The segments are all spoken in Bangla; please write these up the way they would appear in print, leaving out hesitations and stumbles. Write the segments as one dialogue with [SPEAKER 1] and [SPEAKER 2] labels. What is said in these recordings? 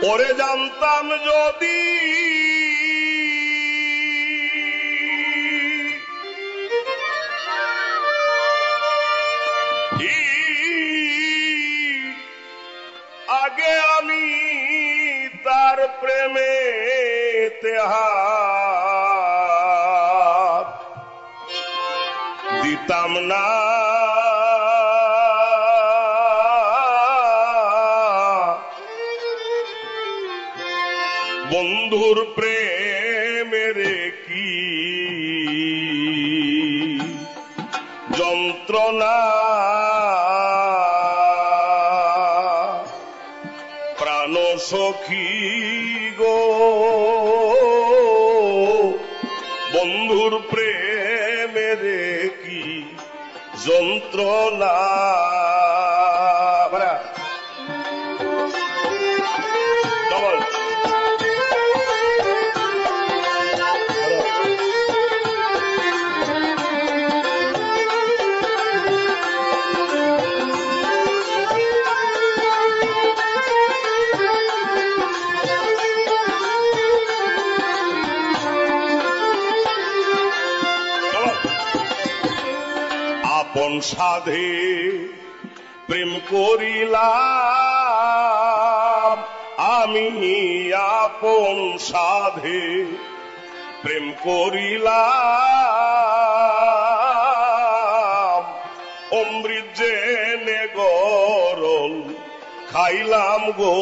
[SPEAKER 1] ওরে জানতাম যদি আগে আমি তার প্রেমে হাত দিতাম না, বন্ধুর প্রেমের কি যন্ত্রণা, প্রাণ সখী গো, বন্ধুর প্রেমের কি যন্ত্রণা। আপন সাধে প্রেম করিলাম, আমি আপন সাধে প্রেম করিলাম, অমৃত জেনে গরল খাইলাম গো।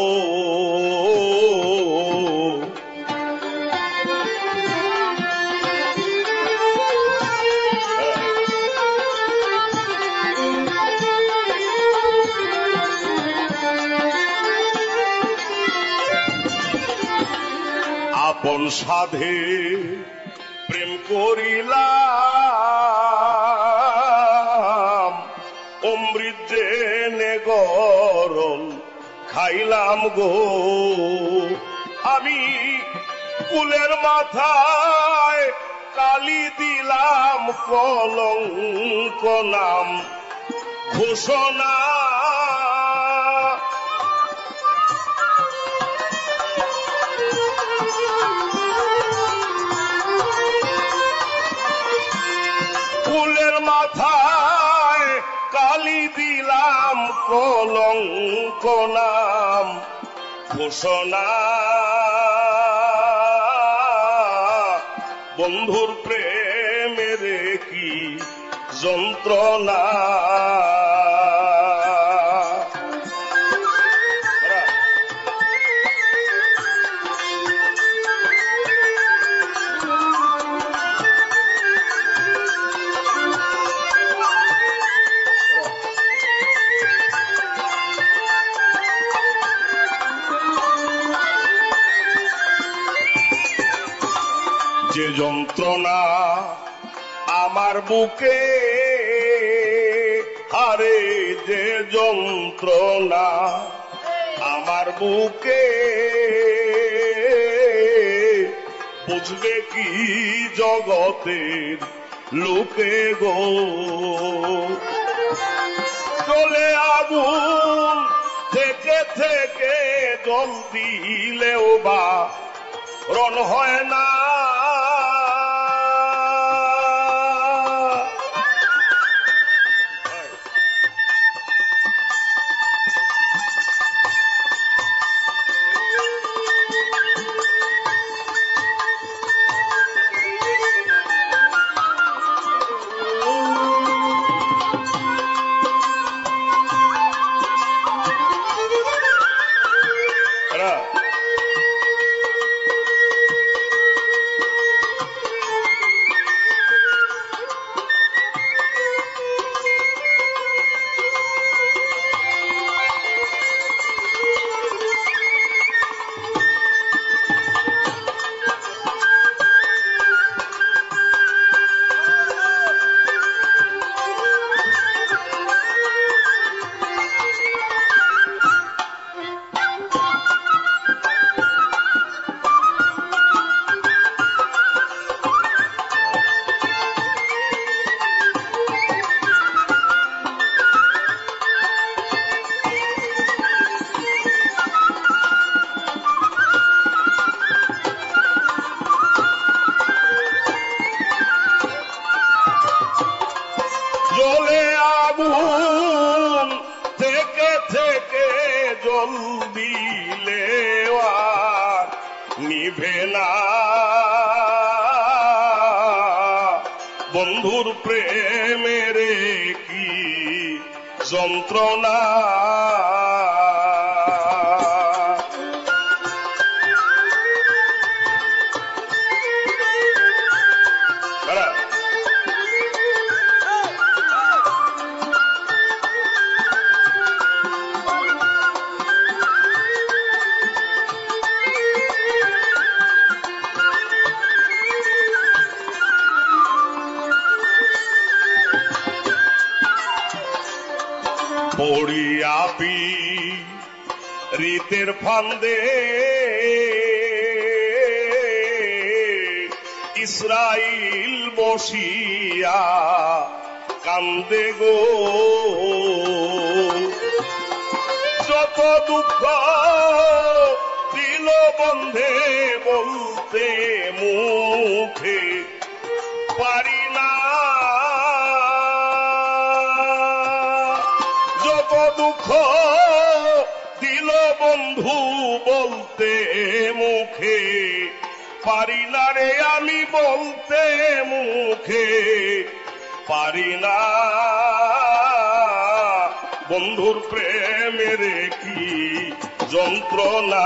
[SPEAKER 1] আপন সাধে প্রেম করিলাম, অমৃত জেনে গরল খাইলাম গো। আমি কুলের মাথায় কালি দিলাম, কলঙ্ক নাম ঘোষণা, ফুলের মাথায় কালি দিলাম, কলঙ্ক নাম ঘোষণা, বন্ধুর প্রেমের কি যন্ত্রণা। যে যন্ত্রণা আমার বুকে, আরে যে যন্ত্রণা আমার বুকে, বুঝবে কি জগতের লোকে গো। চলে আগুন থেকে থেকে জল দিলেও বা রণ হয় না, আগুন থেকে থেকে জল দিলে আর নিভে না, বন্ধুর প্রেমের কি যন্ত্রণা। পড়িয়াপি রীতের ফান্দে ইসরাইল বসিয়া কান্দে গো, যত দুঃখ দিল বন্ধে বলতে মুখে পারি না, যত দুঃখ দিল বন্ধু বলতে মুখে পারি না রে, আমি বলতে মুখে পারি না, বন্ধুর প্রেমের কি যন্ত্রণা।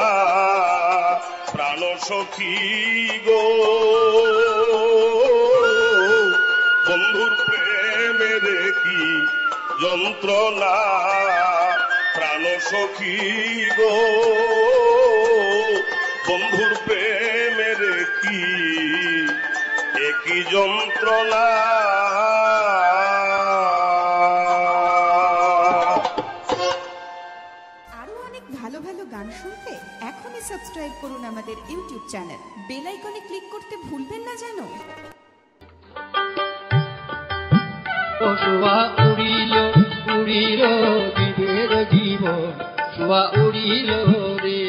[SPEAKER 1] প্রাণ সখী গো, বন্ধুর প্রেমের কি যন্ত্রণা, প্রাণ সখী গো, বন্ধুর প্রেমের কি একই যন্ত্রণা।
[SPEAKER 2] আরো অনেক ভালো ভালো গান শুনতে এখনই সাবস্ক্রাইব করুন আমাদের ইউটিউব চ্যানেল, বেল আইকনে ক্লিক করতে ভুলবেন না যেন।
[SPEAKER 3] শুয়া উড়িল উড়িল বিদের জীবন, শুয়া উড়িল রে।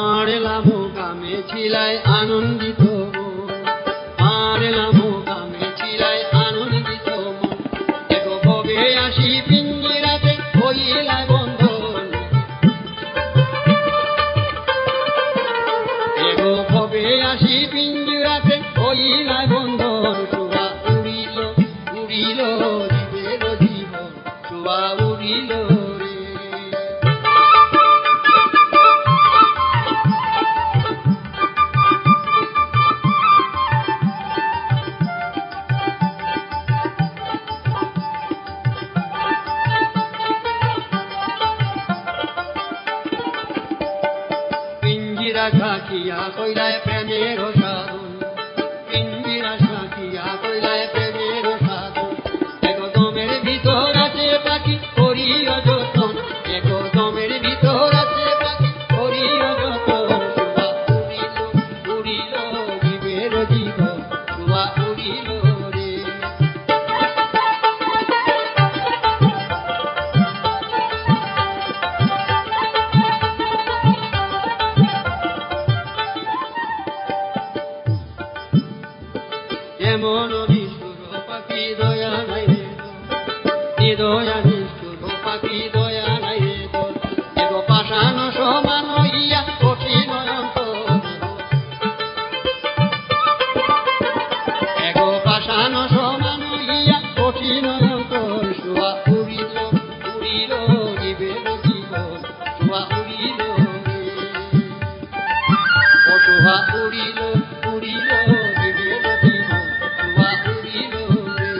[SPEAKER 3] আড়লাম গামে ছিলায় আনন্দিত, আড়লাম গামে ছিলায় আনন্দিত, আসি পিঞ্জিরাতে হইলা বন্ধন, এগো ভবে আসি পিঞ্জিরাতে হইলা বন্ধন, শুয়া উড়িল উড়িল জীবের জীবন, শুয়া উড়িল রে। সাকিয়া কইলায় প্রেমের সাধন, পিঞ্জিরা সাকিয়া কইলায় প্রেমের সাধন, একদমের ভিতর আছে পাখি করিও যতন, একদমের ভিতর আছে পাখি করিও যতন, শুয়া উড়িল উড়িল জীবের জীবন, শুয়া উড়িল রে। এমন নিষ্ঠুর পাখি দয়া নাই রে, দয়া নিষ্ঠুর পাখি দয়া নাই রে, এগো পাষাণ সমান হইয়া কঠিন অন্তর, এগো পাষাণ সমান হইয়া কঠিন অন্তর, শুয়া উড়িল উড়িল জীবের জীবন, শুয়া উড়িল রে। ও শুয়া উড়িল উড়িল জীবের জীবন, শুয়া উড়িল রে।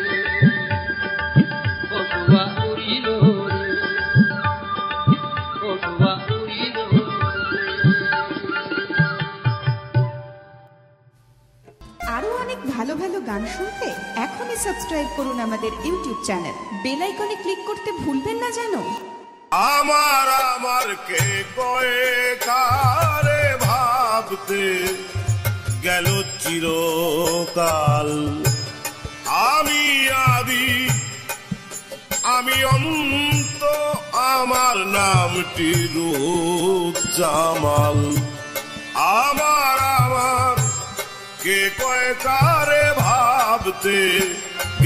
[SPEAKER 3] ও শুয়া উড়িল রে, ও শুয়া উড়িল রে।
[SPEAKER 2] আরো অনেক ভালো ভালো গান শুনতে এখনই সাবস্ক্রাইব করুন আমাদের ইউটিউব চ্যানেল, বেল আইকনে ক্লিক করতে ভুলবেন না যেন।
[SPEAKER 1] আমার আমার কে কয়ে কারে ভাবতে গেল চিরকাল, আমি আদি আমি অন্ত আমার নামটি রুজ্জামাল। আমার আমার কে কয় কারে ভাবতে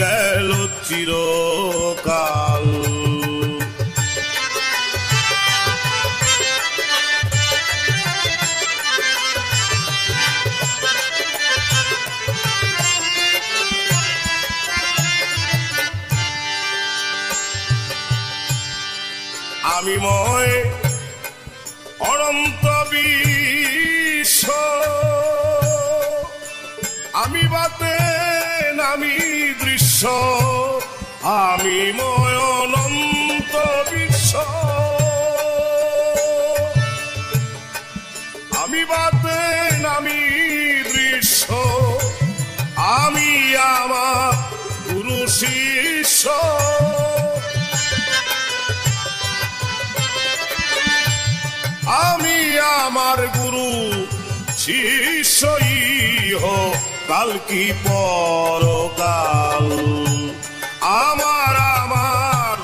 [SPEAKER 1] গেল চিরকাল। আমি ময় অনন্ত বিশ্ব, আমি বাতেন আমি দৃশ্য, আমি ময় অনন্ত বিশ্ব, আমি বাতেন আমি দৃশ্য, আমি আমার গুরু শিষ্য। আমি আমার গুরু শিষ্যই কাল কি পরকাল। আমার আমার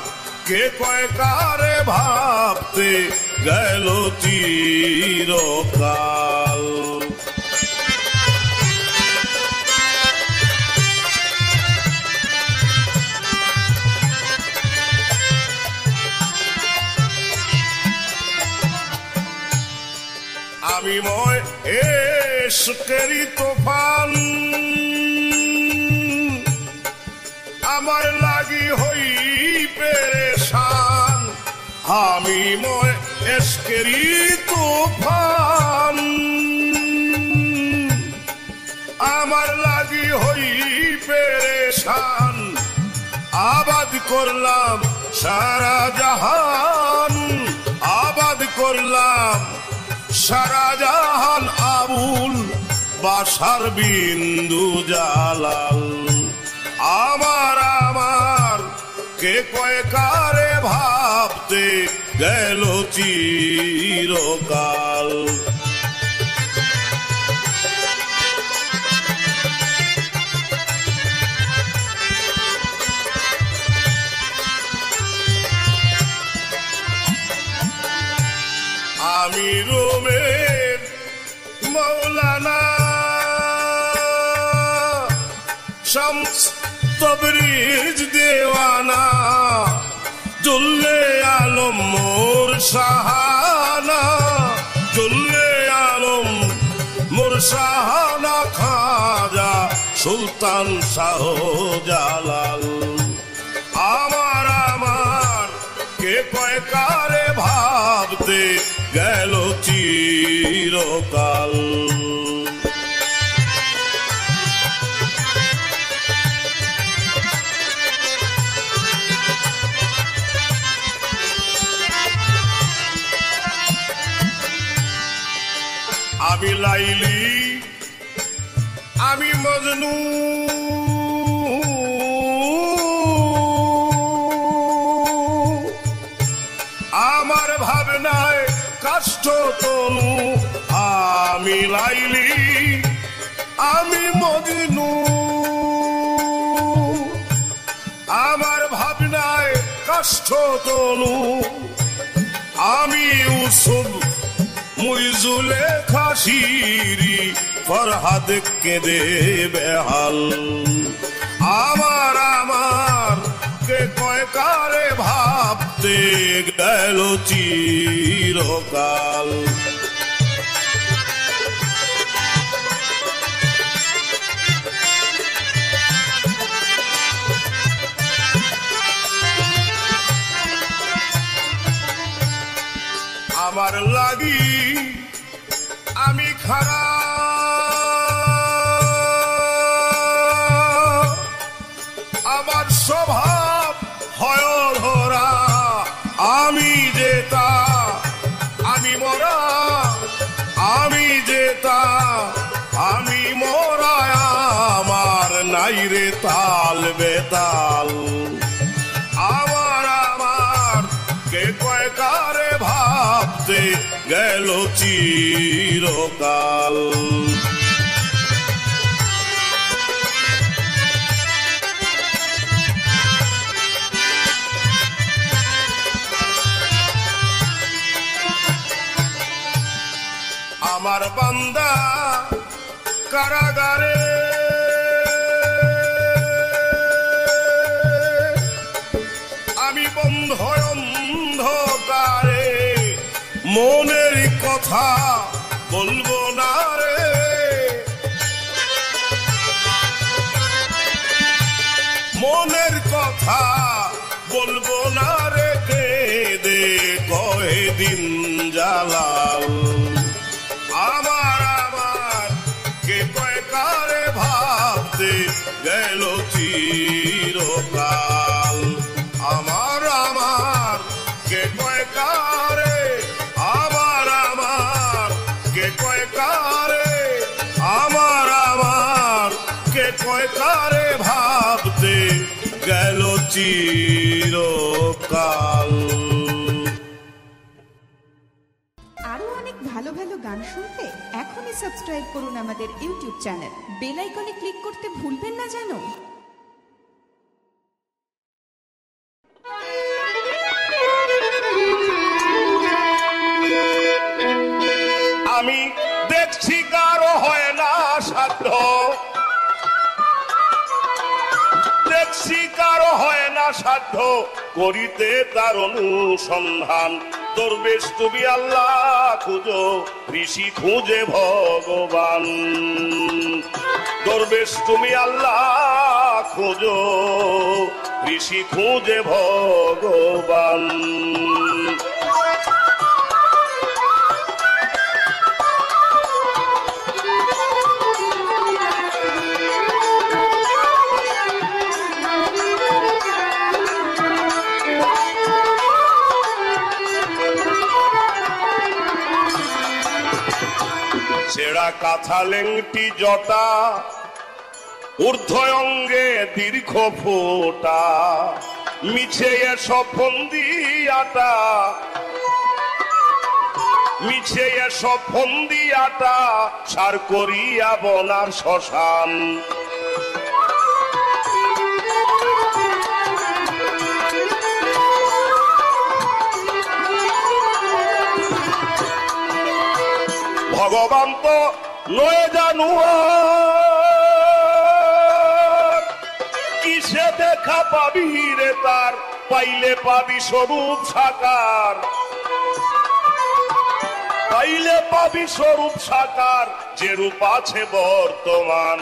[SPEAKER 1] কে কয় কারে ভাবতে গেল চিরকাল। আমি ময় এশকেরি তোফান, আমার লাগি হই পেরেশান। আমি ময় এশকেরি তোফান, আমার লাগি হই পেরেশান। আবাদ করলাম সারা জাহান, আবাদ করলাম সারা জাহান। আবুল বাসার বিন্দু জালাল। আমার আমার কে কয় কারে ভাবতে গেল চিরকাল। আমি রোমের মৌলানা শামস তবরিজ দেওয়ানা, জুল্লে আলম মোর শাহানা, জুল্লে আলম মোর শাহানা। খাজা সুলতান শাহ জালাল। আমার আমার কে কয় কারে ভাবতে গেল চিরকাল। আমি লাইলি আমি মজনু, আমার ভাবনায় কাষ্ঠ তনু। আমি লাইলি আমি মজনু, আমার ভাবনায় কাষ্ঠ তনু। আমি ইউসুফ মুইজুলে খাসিরি ফরহাদ কেঁদে বেহাল। আমার আমার কে কয় কারে ভাবতে গেল চিরকাল। আমার লাগি আমি খারাপ, আমার স্বভাব হয় ধরা। আমি যেতা আমি মরা, আমি যেতা আমি মরা। আমার নাই রে তাল বেতাল। আমার আমার কে কয় কারে ভাবতে গেল চিরকাল। আমার বান্দা কারাগারে, আমি বন্ধ অন্ধকারে, মনের কথা বলবো না রে, মনের কথা বলবো না রে, কেঁদে কয়ে দিন জ্বালাও আমার আমার, কে কয় কারে ভাবতে গেল চিরকাল, আমার আমার কে কয় কারে, আমার আমার কে কয় কারে, আমার আমার কে কয় কারে ভাবতে গেল চিরকাল।
[SPEAKER 2] আরো অনেক ভালো ভালো গান শুনতে এখনই সাবস্ক্রাইব করুন আমাদের ইউটিউব চ্যানেল। বেল আইকনে ক্লিক করতে ভুলবেন না যেন।
[SPEAKER 1] আমি দেখছি কারো হয় না সাধ্য, দেখছি কারো হয় না সাধ্য, করিতে তার অনুসন্ধান, দরবেশ তুমি আল্লাহ খুঁজো, ঋষি খুঁজে ভগবান, দরবেশ তুমি আল্লাহ খুঁজো, ঋষি খুঁজে ভগবান। ছেঁড়া কাঁথা লেংটি জটা, ঊর্ধ্ব অঙ্গে দীর্ঘ ফোঁটা, মিছে এসব ফন্দিয়াটা, মিছে এসব ফন্দিয়াটা, সার করিয়া বনার শ্মশান, ভগবান তো নয় জানু কিসে দেখা পাবি রে তার, পাইলে পাবি স্বরূপ সাকার, পাইলে পাবি স্বরূপ সাকার, যে রূপ আছে বর্তমান,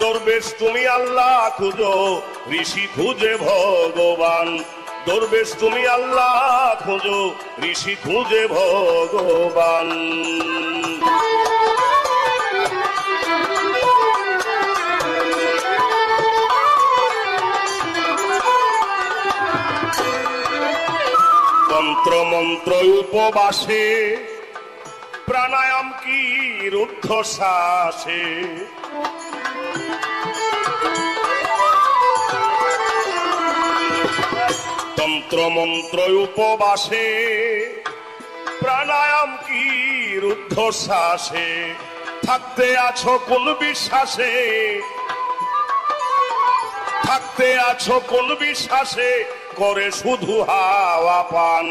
[SPEAKER 1] দরবেশ তুমি আল্লাহ খুঁজো, ঋষি খুঁজে ভগবান, দরবেশ তুমি আল্লাহ খুঁজো, ঋষি খুঁজে ভগবান। তন্ত্র মন্ত্র উপবাসে, প্রাণায়াম কি রুদ্ধশ্বাসে, তন্ত্র মন্ত্র উপবাসে, প্রাণায়াম কি রুদ্ধশ্বাসে, থাকতে আছো কোন বিশ্বাসে, থাকতে আছো কোন বিশ্বাসে, করে শুধু হাওয়া পান,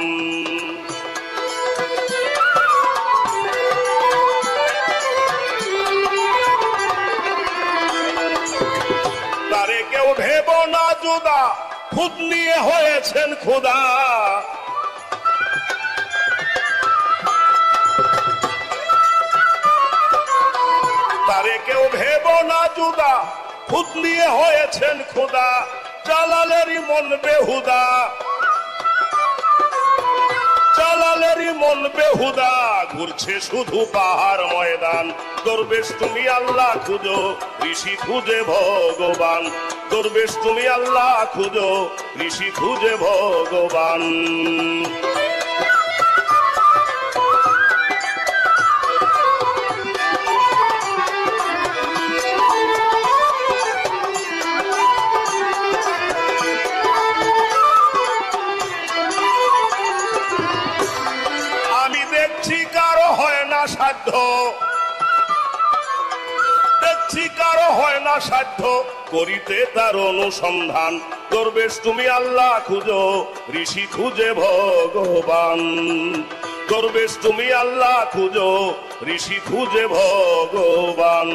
[SPEAKER 1] তারে কেউ ভেব না জুদা, খুদ নিয়ে হয়েছেন খোদা, তারে কেউ ভেব না জুদা, খুদ নিয়ে হয়েছেন খোদা, জালালেরই মন বেহুদা, জালালেরই মন বেহুদা, ঘুরছে শুধু পাহাড় ময়দান, দরবেশ তুমি আল্লাহ খুঁজো, ঋষি খুঁজে ভগবান, দরবেশ তুমি আল্লাহ খুঁজো, ঋষি খুঁজে ভগবান। সাধ্য, দেখছি কারো হয় না সাধ্য, করিতে তার অনুসন্ধান, দরবেশ তুমি আল্লাহ খুঁজো, ঋষি খুঁজে ভগবান, দরবেশ তুমি আল্লাহ খুঁজো, ঋষি খুঁজে ভগবান।